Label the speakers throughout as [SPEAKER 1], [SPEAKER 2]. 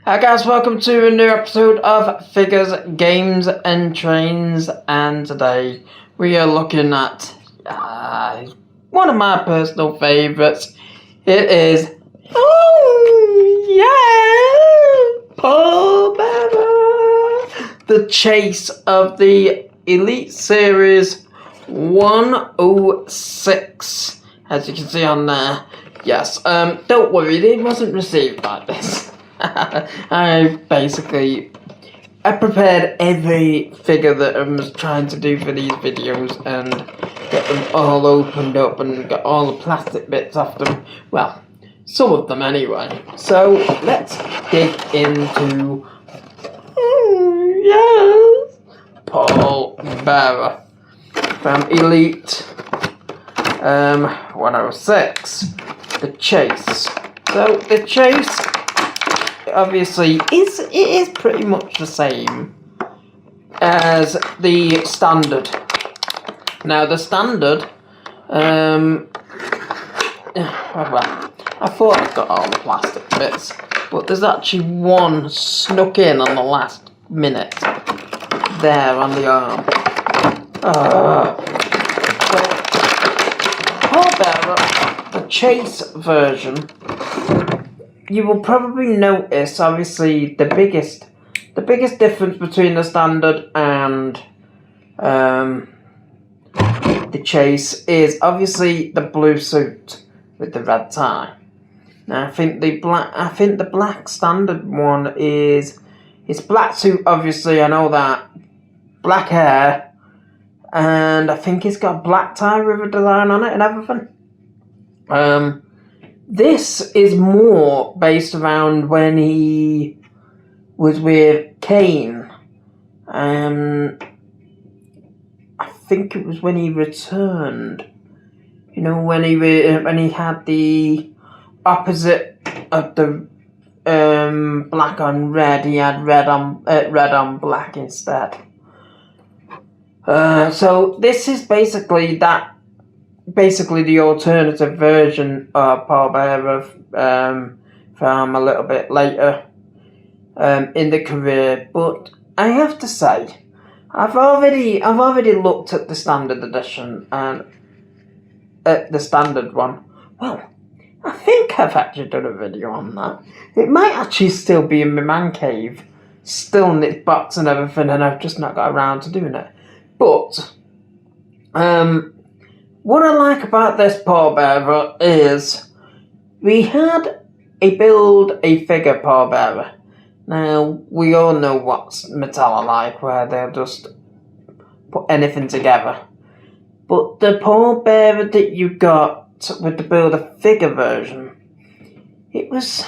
[SPEAKER 1] Hi guys, welcome to a new episode of Figures, Games and Trains, and today we are looking at one of my personal favourites. It is, Paul Bearer! The chase of the Elite Series 106, as you can see on there. Yes, don't worry, it wasn't received like this. I prepared every figure that I was trying to do for these videos and get them all opened up and got all the plastic bits off them. Well, some of them anyway. So let's dig into Paul Bearer from Elite 106. The chase. So the chase obviously is pretty much the same as the standard. Now the standard, well, I thought I got all the plastic bits, but there's actually one snuck in on the last minute there on the arm. So Paul Bearer, the chase version. You will probably notice, obviously, the biggest difference between the standard and the chase is obviously the blue suit with the red tie. Now, I think the black standard one is black suit. Obviously, I know that, black hair, and I think it's got a black tie with a design on it and everything. This is more based around when he was with Kane. I think it was when he returned. You know, when he had the opposite of the black on red. He had red on black instead. So this is basically the alternative version of Paul Bearer from a little bit later in the career. But I have to say, I've already looked at the standard edition and at the standard one. Well, I think I've actually done a video on that. It might actually still be in my man cave, still in its box and everything, and I've just not got around to doing it. But what I like about this Paul Bearer is we had a figure Paul Bearer. Now, we all know what Mattel are like, where they'll just put anything together. But the Paul Bearer that you got with the Build-A-Figure version, it was,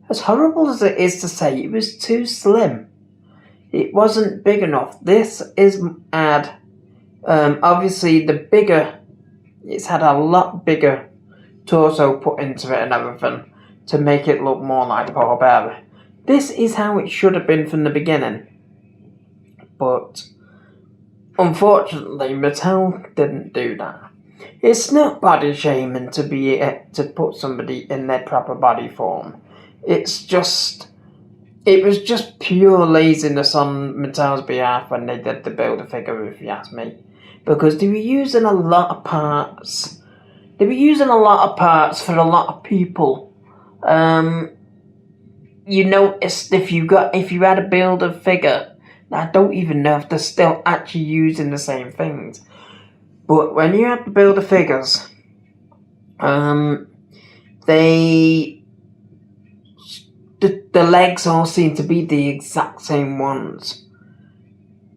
[SPEAKER 1] as horrible as it is to say, it was too slim. It wasn't big enough. This is obviously it's had a lot bigger torso put into it and everything to make it look more like Paul Bearer. This is how it should have been from the beginning. But unfortunately, Mattel didn't do that. It's not body shaming to put somebody in their proper body form. It was just pure laziness on Mattel's behalf when they did the Build-A-Figure, if you ask me. Because they were using a lot of parts. They were using a lot of parts for a lot of people. You noticed if you had a Build-A-Figure, I don't even know if they're still actually using the same things. But when you had the Build-A-Figures, the legs all seem to be the exact same ones.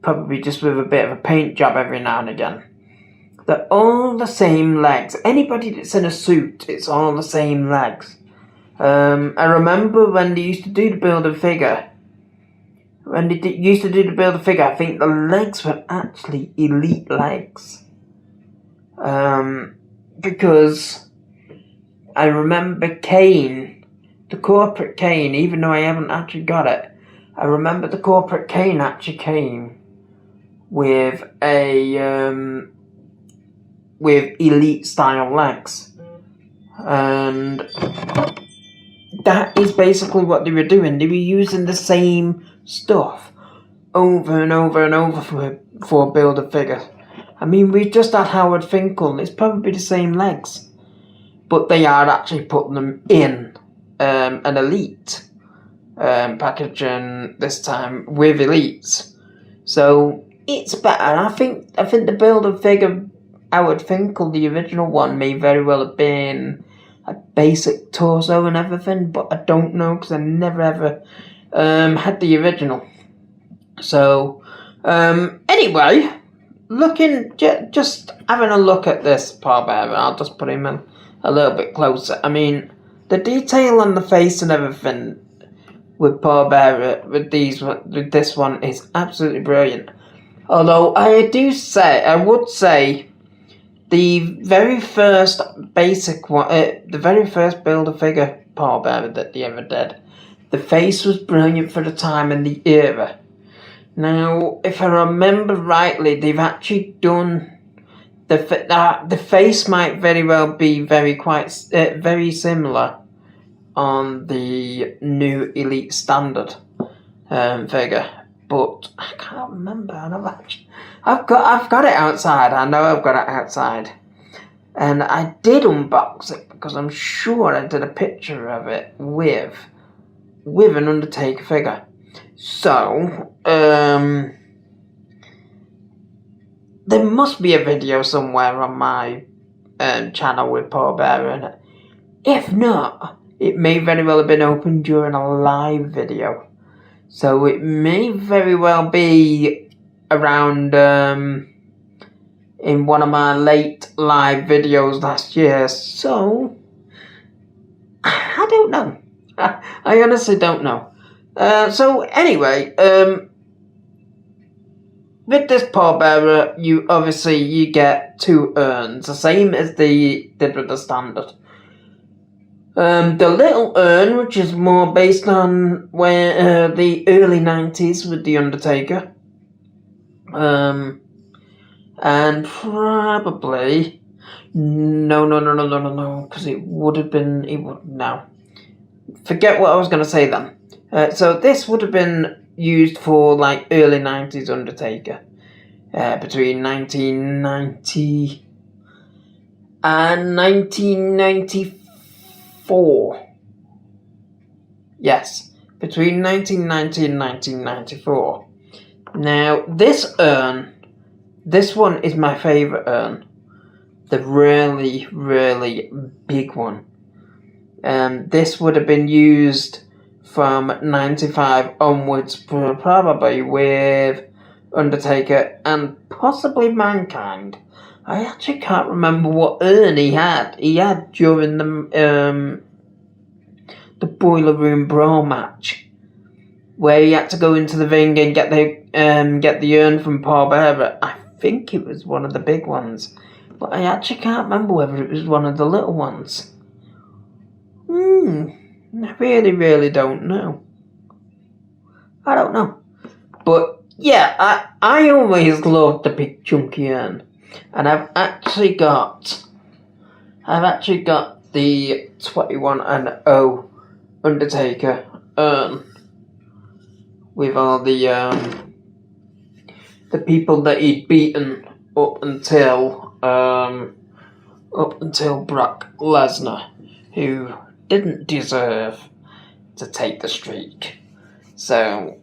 [SPEAKER 1] Probably just with a bit of a paint job every now and again. They're all the same legs. Anybody that's in a suit, it's all the same legs. I remember when they used to do the Build-A-Figure. I think the legs were actually Elite legs. Because I remember Kane, the corporate Kane, even though I haven't actually got it, I remember the corporate Kane actually came with Elite style legs, and that is basically what they were doing. They were using the same stuff over and over and over for Build-A-Figure. I mean, we just had Howard Finkel. It's probably the same legs, but they are actually putting them in an Elite packaging this time with Elites. So it's better. I think the Build-A-Figure Howard Finkel, the original one, may very well have been a basic torso and everything, but I don't know because I never ever had the original. So anyway, just having a look at this pallbearer, I'll just put him in a little bit closer. I mean, the detail on the face and everything with pallbearer with this one is absolutely brilliant. Although I would say the very first basic one, the very first Build-A-Figure pallbearer that they ever did, the face was brilliant for the time and the era. Now, if I remember rightly, they've actually done the face might very well be very similar on the new Elite Standard figure, but I can't remember. I've got it outside. I know I've got it outside, and I did unbox it because I'm sure I did a picture of it with an Undertaker figure. So there must be a video somewhere on my channel with pallbearer in it. If not, it may very well have been opened during a live video. So it may very well be around in one of my late live videos last year. So I don't know. I honestly don't know. So anyway, with this pallbearer, you get 2 urns, the same as they did with the standard. The little urn, which is more based on where the early 90s with the Undertaker, and probably no, because it would have been forget what I was going to say then. So this would have been used for like early 90s Undertaker, between 1990 and 1994. Yes, between 1990 and 1994. Now this one is my favourite urn, the really, really big one. This would have been used from 95 onwards, probably with Undertaker and possibly Mankind. I actually can't remember what urn he had. He had during the Boiler Room Brawl match, where he had to go into the ring and get the urn from pallbearer. I think it was one of the big ones, but I actually can't remember whether it was one of the little ones. I really, really don't know. I don't know. But yeah, I always loved the big chunky urn. And I've actually got the 21-0 Undertaker urn with all the people that he'd beaten up until Brock Lesnar, who didn't deserve to take the streak. So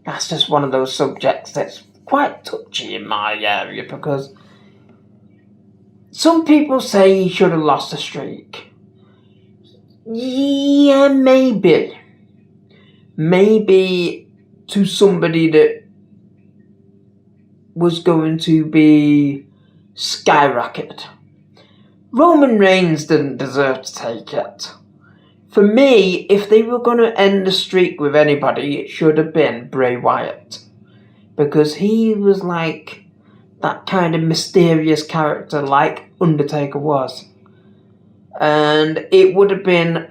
[SPEAKER 1] that's just one of those subjects that's quite touchy in my area, because some people say he should have lost the streak. Yeah, maybe to somebody that was going to be skyrocketed. Roman Reigns didn't deserve to take it. For me, if they were going to end the streak with anybody, it should have been Bray Wyatt. Because he was like that kind of mysterious character like Undertaker was. And it would have been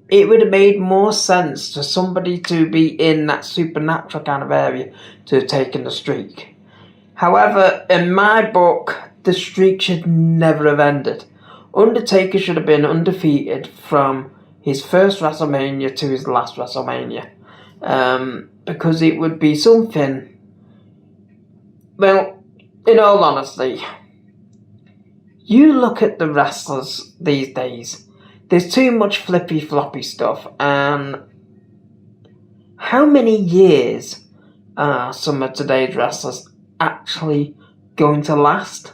[SPEAKER 1] it would have made more sense to somebody to be in that supernatural kind of area to have taken the streak. However, in my book, the streak should never have ended. Undertaker should have been undefeated from his first WrestleMania to his last WrestleMania. Because it would be something... Well, in all honesty, you look at the wrestlers these days, there's too much flippy floppy stuff, and how many years are some of today's wrestlers actually going to last?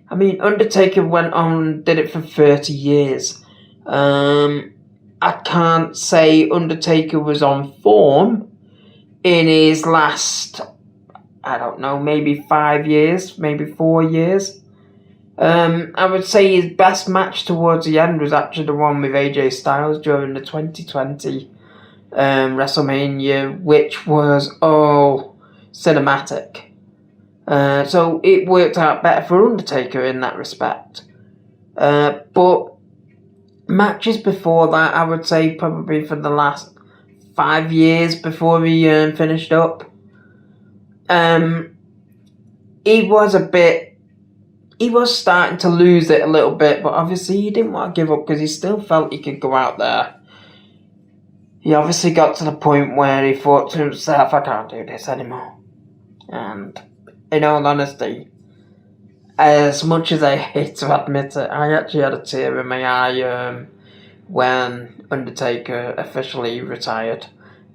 [SPEAKER 1] I mean, Undertaker went on, did it for 30 years. I can't say Undertaker was on form in his last, I don't know, maybe 5 years, maybe 4 years. I would say his best match towards the end was actually the one with AJ Styles during the 2020 WrestleMania, which was all cinematic. So it worked out better for Undertaker in that respect. But matches before that, I would say probably for the last 5 years before he finished up, he was starting to lose it a little bit, but obviously he didn't want to give up because he still felt he could go out there. He obviously got to the point where he thought to himself, I can't do this anymore. And in all honesty, as much as I hate to admit it, I actually had a tear in my eye when Undertaker officially retired,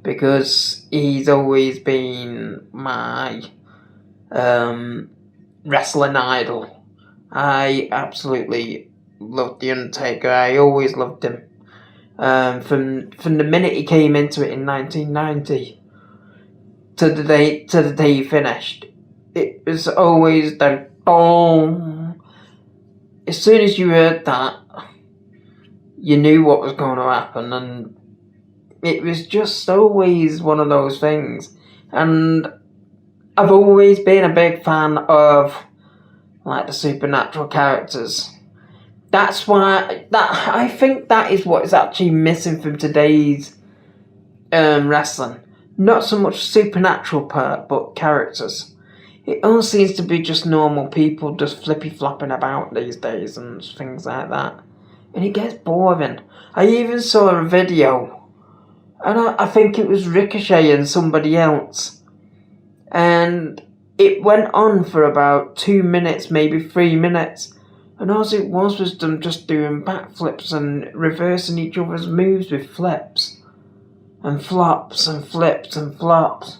[SPEAKER 1] because he's always been my wrestling idol. I absolutely loved The Undertaker. I always loved him. From the minute he came into it in 1990 to the day he finished, it was always the boom. As soon as you heard that, you knew what was going to happen, and it was just always one of those things. And I've always been a big fan of like the supernatural characters. That's why I think that is what is actually missing from today's wrestling. Not so much supernatural part, but characters. It all seems to be just normal people just flippy flopping about these days and things like that, and it gets boring. I even saw a video, and I think it was Ricochet and somebody else, and it went on for about 2 minutes, maybe 3 minutes, and all it was them just doing backflips and reversing each other's moves with flips and flops and flips and flops.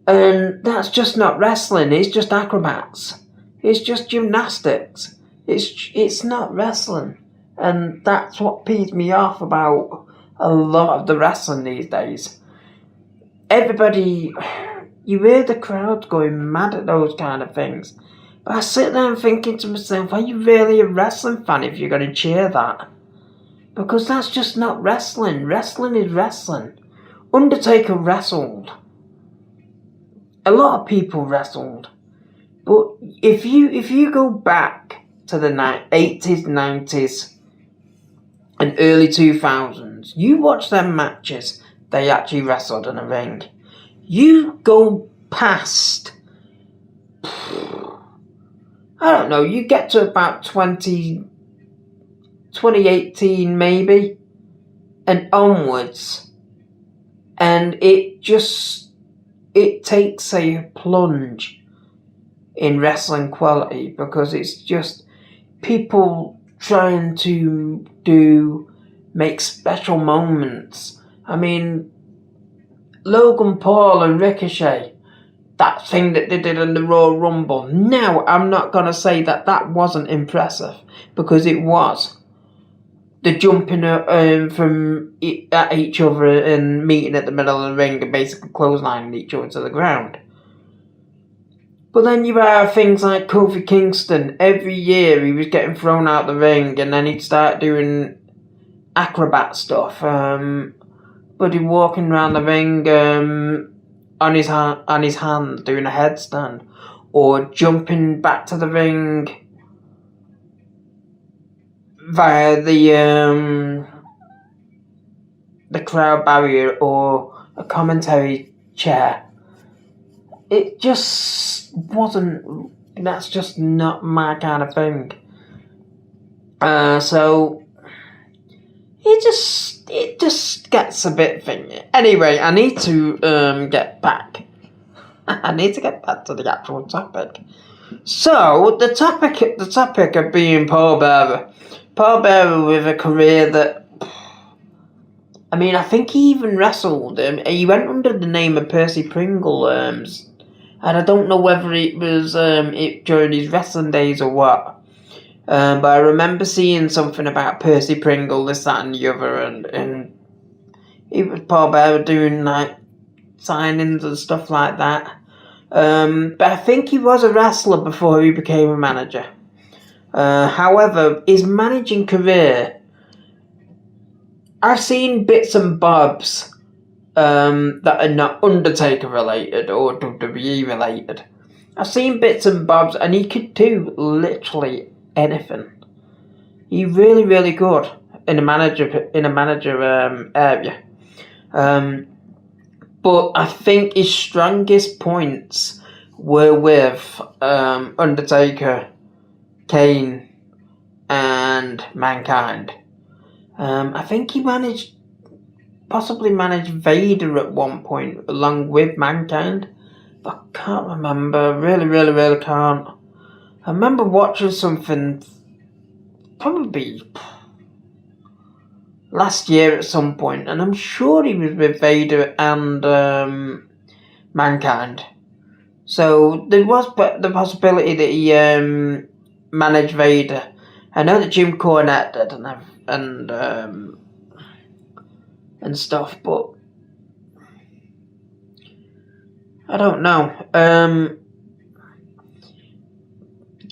[SPEAKER 1] And that's just not wrestling, it's just acrobats. It's just gymnastics. It's not wrestling. And that's what pees me off about a lot of the wrestling these days. Everybody, you hear the crowd going mad at those kind of things. But I sit there and thinking to myself, are you really a wrestling fan if you're going to cheer that? Because that's just not wrestling. Wrestling is wrestling. Undertaker wrestled. A lot of people wrestled. But if you go back to the 80s, 90s, and early 2000s, you watch them matches, they actually wrestled in a ring. You go past, I don't know, you get to about 2018 maybe, and onwards, and it takes a plunge in wrestling quality, because it's just people trying to make special moments. I mean, Logan Paul and Ricochet, that thing that they did in the Royal Rumble. Now, I'm not going to say that wasn't impressive, because it was. The jumping from at each other and meeting at the middle of the ring and basically clotheslining each other to the ground. But then you have things like Kofi Kingston. Every year he was getting thrown out the ring, and then he'd start doing acrobat stuff. But he'd walking around the ring on his hand doing a headstand, or jumping back to the ring via the crowd barrier or a commentary chair. It just wasn't. That's just not my kind of thing. So it just gets a bit thingy. Anyway, I need to get back. I need to get back to the actual topic. So the topic of being Paul Bearer with a career that, I mean, I think he even wrestled him. He went under the name of Percy Pringle, and I don't know whether it was during his wrestling days or what. But I remember seeing something about Percy Pringle, this, that, and the other, and it was Paul Bearer doing like signings and stuff like that. But I think he was a wrestler before he became a manager. However, his managing career, I've seen bits and bobs that are not Undertaker related or WWE related. I've seen bits and bobs, and he could do literally anything. He's really, really good in a manager area. But I think his strongest points were with Undertaker, Kane, and Mankind. I think he possibly managed Vader at one point along with Mankind, but I can't remember. Really can't. I remember watching something probably last year at some point, and I'm sure he was with Vader and Mankind. So there was the possibility that he managed Vader. I know that Jim Cornette did and stuff, but I don't know.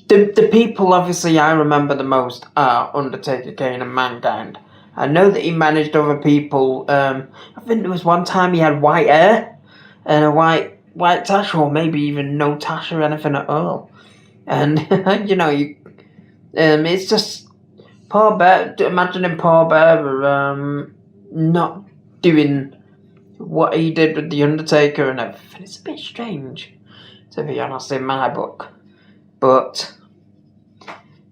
[SPEAKER 1] The people obviously I remember the most are Undertaker, Kane, and Mankind. I know that he managed other people. I think there was one time he had white hair and a white tash, or maybe even no tash or anything at all. And you know, it's just Paul Bearer. Imagining Paul Bearer not doing what he did with the Undertaker and everything. It's a bit strange, to be honest, in my book. But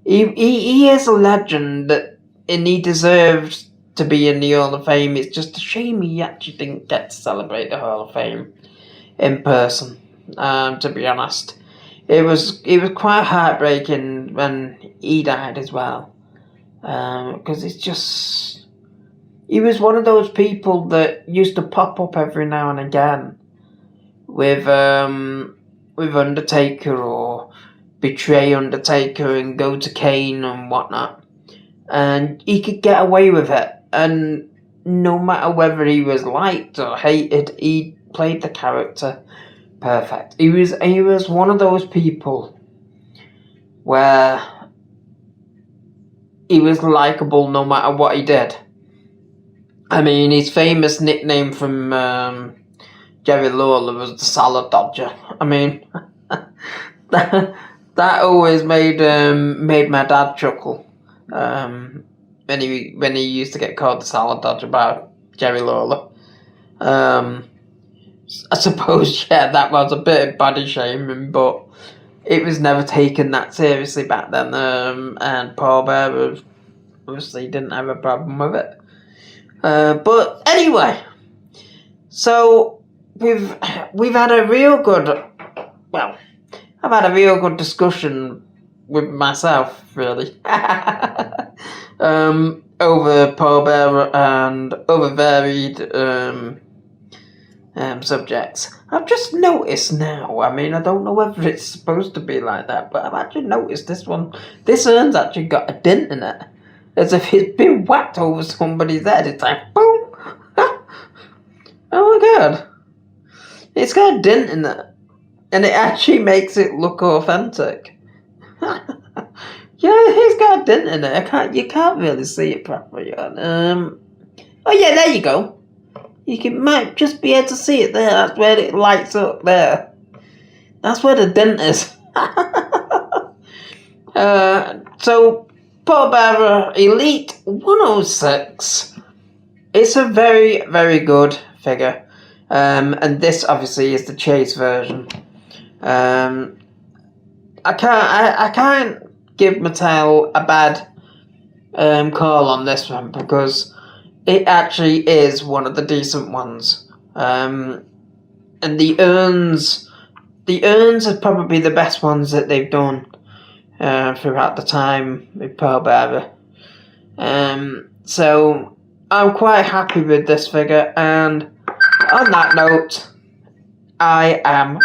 [SPEAKER 1] he is a legend, and he deserves to be in the Hall of Fame. It's just a shame he actually didn't get to celebrate the Hall of Fame in person. To be honest, it was quite heartbreaking when he died as well, because it's just, he was one of those people that used to pop up every now and again with Undertaker, or betray Undertaker and go to Kane and whatnot, and he could get away with it, and no matter whether he was liked or hated, he played the character perfect. He was one of those people where he was likable no matter what he did. I mean, his famous nickname from Jerry Lawler was the Salad Dodger. I mean, that always made my dad chuckle. When he used to get called the Salad Dodger by Jerry Lawler. I suppose, yeah, that was a bit of body shaming, but it was never taken that seriously back then. And Paul Bearer obviously didn't have a problem with it. But anyway, so we've had a real good, well, I've had a real good discussion with myself, really, over Paul Bearer and other varied subjects. I've just noticed now, I mean, I don't know whether it's supposed to be like that, but I've actually noticed this urn's actually got a dent in it, as if it's been whacked over somebody's head. It's like, boom! Oh my god, it's got a dent in it, and it actually makes it look authentic. Yeah, it's got a dent in it. You can't really see it properly. Oh yeah, there you go. Might just be able to see it there. That's where it lights up there. That's where the dent is. So Paul Bearer Elite 106. It's a very, very good figure. And this obviously is the chase version. I can't give Mattel a bad call on this one, because it actually is one of the decent ones. And the urns are probably the best ones that they've done throughout the time with Pearl Bearer. So I'm quite happy with this figure, and on that note, I am